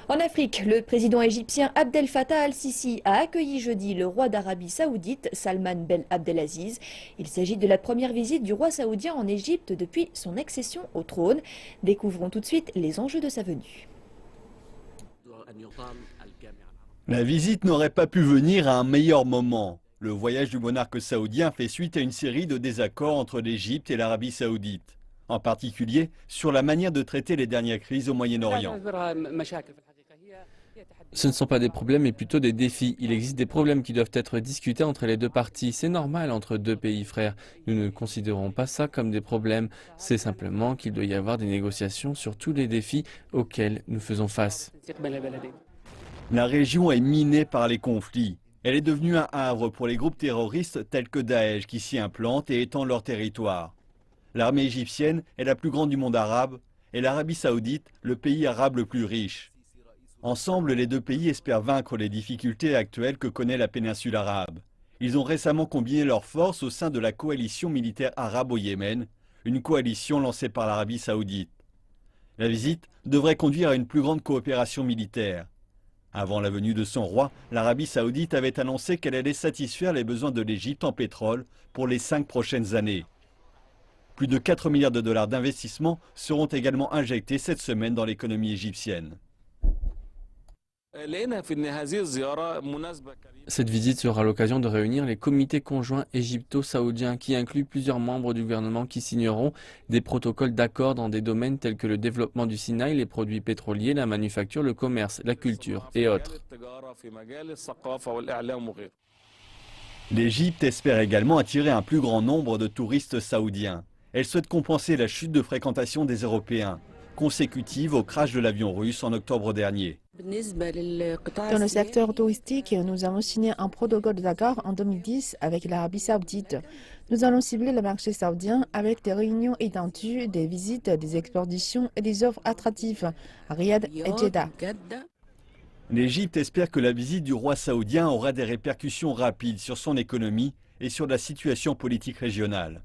En Afrique, le président égyptien Abdel Fattah al-Sisi a accueilli jeudi le roi d'Arabie Saoudite, Salman Ben Abdelaziz. Il s'agit de la première visite du roi saoudien en Égypte depuis son accession au trône. Découvrons tout de suite les enjeux de sa venue. La visite n'aurait pas pu venir à un meilleur moment. Le voyage du monarque saoudien fait suite à une série de désaccords entre l'Égypte et l'Arabie saoudite, en particulier sur la manière de traiter les dernières crises au Moyen-Orient. Ce ne sont pas des problèmes, mais plutôt des défis. Il existe des problèmes qui doivent être discutés entre les deux parties. C'est normal entre deux pays frères. Nous ne considérons pas ça comme des problèmes. C'est simplement qu'il doit y avoir des négociations sur tous les défis auxquels nous faisons face. La région est minée par les conflits. Elle est devenue un havre pour les groupes terroristes tels que Daesh qui s'y implantent et étendent leur territoire. L'armée égyptienne est la plus grande du monde arabe et l'Arabie saoudite le pays arabe le plus riche. Ensemble, les deux pays espèrent vaincre les difficultés actuelles que connaît la péninsule arabe. Ils ont récemment combiné leurs forces au sein de la coalition militaire arabe au Yémen, une coalition lancée par l'Arabie saoudite. La visite devrait conduire à une plus grande coopération militaire. Avant la venue de son roi, l'Arabie saoudite avait annoncé qu'elle allait satisfaire les besoins de l'Égypte en pétrole pour les 5 prochaines années. Plus de 4 milliards de dollars d'investissement seront également injectés cette semaine dans l'économie égyptienne. Cette visite sera l'occasion de réunir les comités conjoints égypto-saoudiens qui incluent plusieurs membres du gouvernement qui signeront des protocoles d'accord dans des domaines tels que le développement du Sinaï, les produits pétroliers, la manufacture, le commerce, la culture et autres. L'Égypte espère également attirer un plus grand nombre de touristes saoudiens. Elle souhaite compenser la chute de fréquentation des Européens, consécutive au crash de l'avion russe en octobre dernier. Dans le secteur touristique, nous avons signé un protocole d'accord en 2010 avec l'Arabie saoudite. Nous allons cibler le marché saoudien avec des réunions étendues, des visites, des expositions et des offres attractives à Riyad et Jeddah. L'Égypte espère que la visite du roi saoudien aura des répercussions rapides sur son économie et sur la situation politique régionale.